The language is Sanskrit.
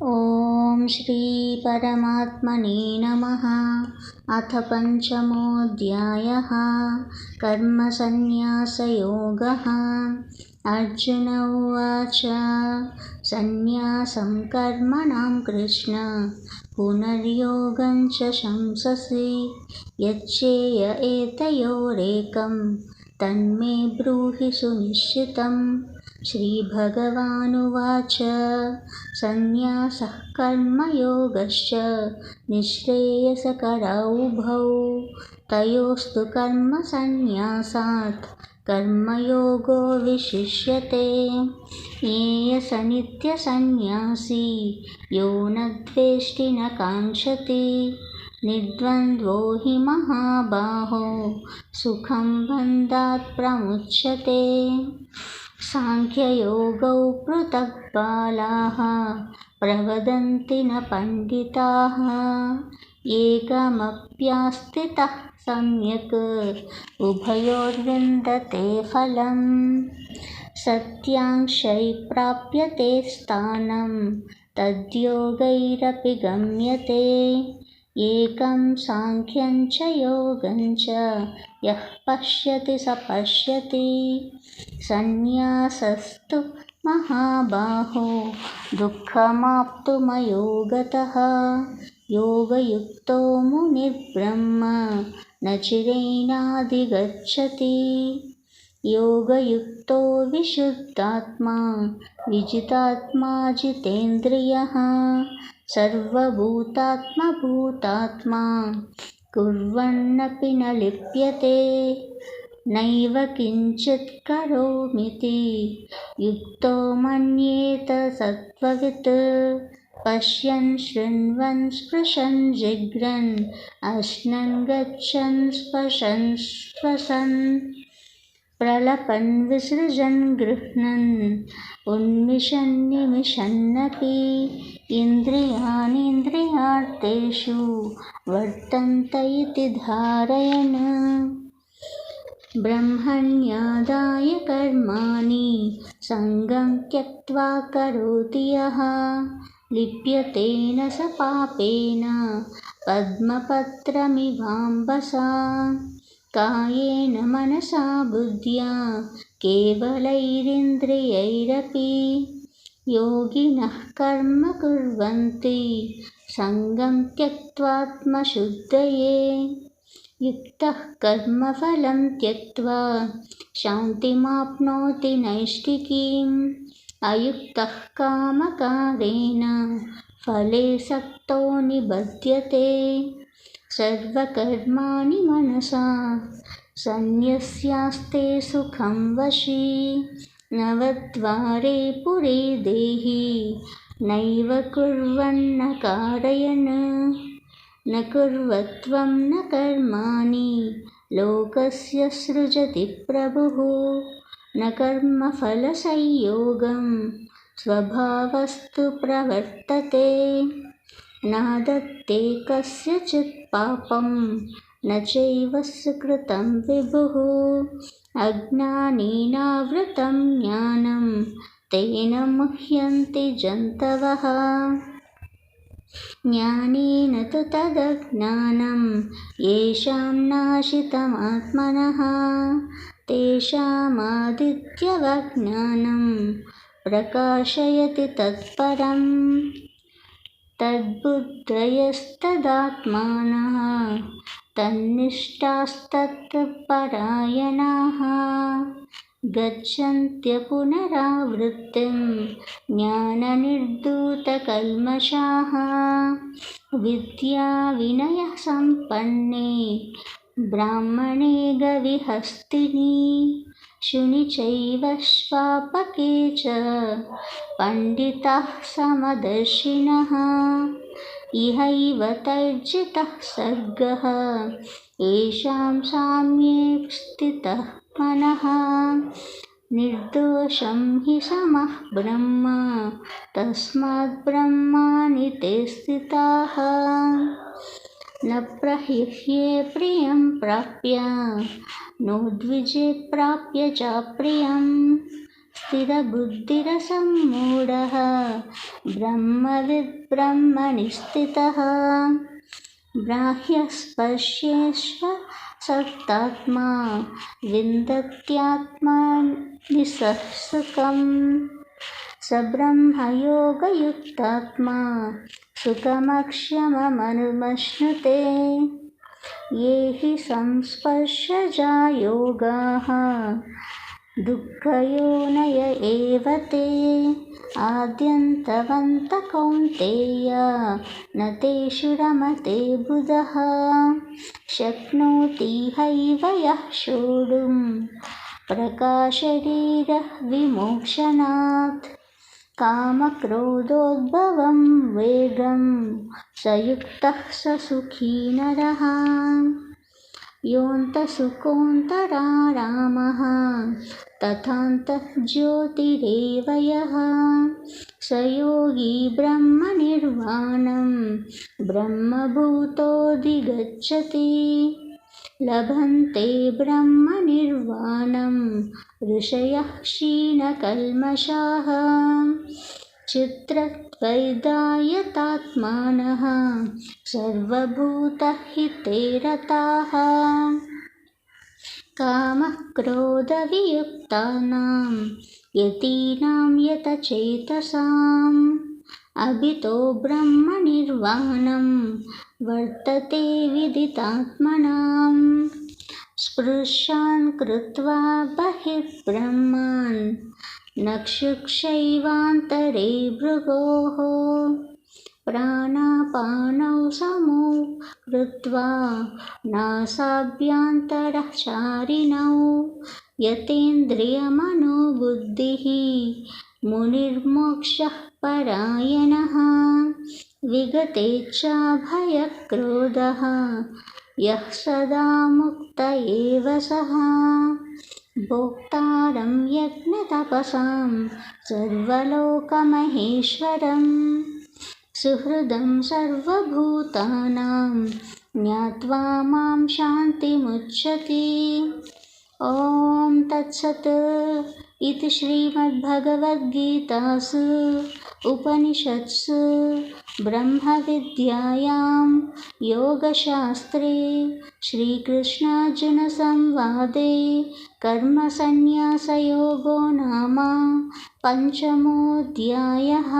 ॐ श्री परमात्मने नमः। अथ पंचमोऽध्यायः। कर्मसन्न्यासयोगः। अर्जुन उवाच सन्न्यासं कर्मणां कृष्ण पुनर्योगं च शंससि यच्चेय एतयोरेकं तन्मे ब्रूहि सुनिश्चितम्। श्रीभगवानुवाच सन्न्यासः कर्मयोगश्च निःश्रेयसकरौ तयोस्तु कर्मसन्न्यासात् कर्मयोगो विशिष्यते। ज्ञेयस नित्यसन्न्यासी यो न द्वेष्टि न काङ्क्षति निर्द्वन्द्वो हि महाबाहो सुखं बन्धात् प्रमुच्यते। सांख्ययोगौ पृथक् बालाः प्रवदन्ति न पण्डिताः एकमप्यास्थितः सम्यक् उभयोर्विन्दते फलम्। सत्यांशै प्राप्यते स्थानं तद्योगैरपि गम्यते। एकं सांख्यं च योगं च यः पश्यति स पश्यति। सन्न्यासस्तु महाबाहो दुःखमाप्तुमयो गतः योगयुक्तो मुनिर्ब्रह्म न चिरेणाधिगच्छति। योगयुक्तो विशुद्धात्मा विजितात्मा जितेन्द्रियः सर्वभूतात्मभूतात्मा कुर्वन्नपि न लिप्यते। नैव किञ्चित् करोमीति युक्तो मन्येत सत्त्ववित्। पश्यन् शृण्वन् स्पृशन् जिघ्रन् अश्नन् गच्छन् स्पशन् श्वसन् प्रलपन् विसृजन् गृह्णन् उन्मिषन् निमिषन्नपि इन्द्रियाणीन्द्रियार्थेषु वर्तन्त इति धारयन्। ब्रह्मण्यादाय कर्माणि सङ्गं त्यक्त्वा करोति यः लिप्यते न स पापेन पद्मपत्रमिवाम्बसा। कायेन मनसा बुद्ध्या केवलैरिन्द्रियैरपि योगिनः कर्म कुर्वन्ति सङ्गं त्यक्त्वात्मशुद्धये। युक्तः कर्मफलं त्यक्त्वा शान्तिमाप्नोति नैष्ठिकीम्। अयुक्तः कामकारेण फले सक्तो निबध्यते। सर्वकर्माणि मनसा सन्न्यस्यास्ते सुखं वशी। नवद्वारे पुरे देहि नैव कुर्वन्न कारयन्। न कुर्वत्वं न कर्माणि लोकस्य सृजति प्रभुः। न कर्मफलसंयोगं स्वभावस्तु प्रवर्तते। न दत्ते कस्यचित् पापं न चैव सुकृतं विभुः। अज्ञानेनावृतं ज्ञानं तेन मुह्यन्ति जन्तवः। ज्ञानेन तु तदज्ञानं येषां नाशितमात्मनः तेषामादित्यवज्ञानं प्रकाशयति तत्परम्। तद्बुद्धयस्तदात्मानः तन्निष्ठास्तत्परायणाः गच्छन्त्य पुनरावृत्तिं ज्ञाननिर्धूतकल्मषाः। विद्याविनयः सम्पन्ने ब्राह्मणे गविहस्तिनि शुनि चैव श्वापके च पण्डिताः समदर्शिनः। इहैव तैर्जितः सर्गः येषां साम्ये स्थितः मनः। निर्दोषं हि समः ब्रह्म तस्माद् ब्रह्माणि ते स्थिताः। न प्रहिह्ये प्रियं प्राप्य नोद्विजेत् प्राप्य च प्रियम्। स्थिरबुद्धिरसम्मूढः ब्रह्मविद् ब्रह्मणि स्थितः बाह्यस्पर्शेष्वसक्तात्मा विन्दत्यात्मनि सुखम् स ब्रह्मयोगयुक्तात्मा सुखमक्षममनुमश्नुते ये हि संस्पर्शजा योगाः दुःखयोनय एव ते आद्यन्तवन्त कौन्तेय न तेषु रमते बुधः शक्नोति हैव यः सोढुं प्रकाशरीरः विमोक्षणात् कामक्रोधोद्भवं वेगं स युक्तः स सुखी नरः योऽन्तःसुखोऽन्तरारामः तथान्तः ज्योतिरेव यः स योगी ब्रह्मनिर्वाणं ब्रह्मभूतोऽधिगच्छति लभन्ते ब्रह्मनिर्वाणं ऋषयः क्षीणकल्मषाः चित्रद्वैधायतात्मानः सर्वभूतहिते रताः कामक्रोधवियुक्तानां यतीनां यतचेतसाम् अभितो ब्रह्मनिर्वाणं वर्तते विदितात्मनां स्पृशान् कृत्वा बहिर्ब्रह्मान् नक्षुक्षैवान्तरे भृगोः प्राणापानौ समौ कृत्वा नासाभ्यन्तरचारिणौ यतेन्द्रियमनोबुद्धिः मुनिर्मोक्षः परायणः विगतेच्छाभयक्रोधः यः सदा मुक्त एव सः भोक्तारं यज्ञतपसां सर्वलोकमहेश्वरं सुहृदं सर्वभूतानां ज्ञात्वा मां शान्तिमुच्यते। ॐ तत्सत् इति श्रीमद्भगवद्गीतासु उपनिषत्सु ब्रह्मविद्यायां योगशास्त्रे श्रीकृष्णार्जुनसंवादे कर्मसन्न्यासयोगो नाम 5मोऽध्यायः।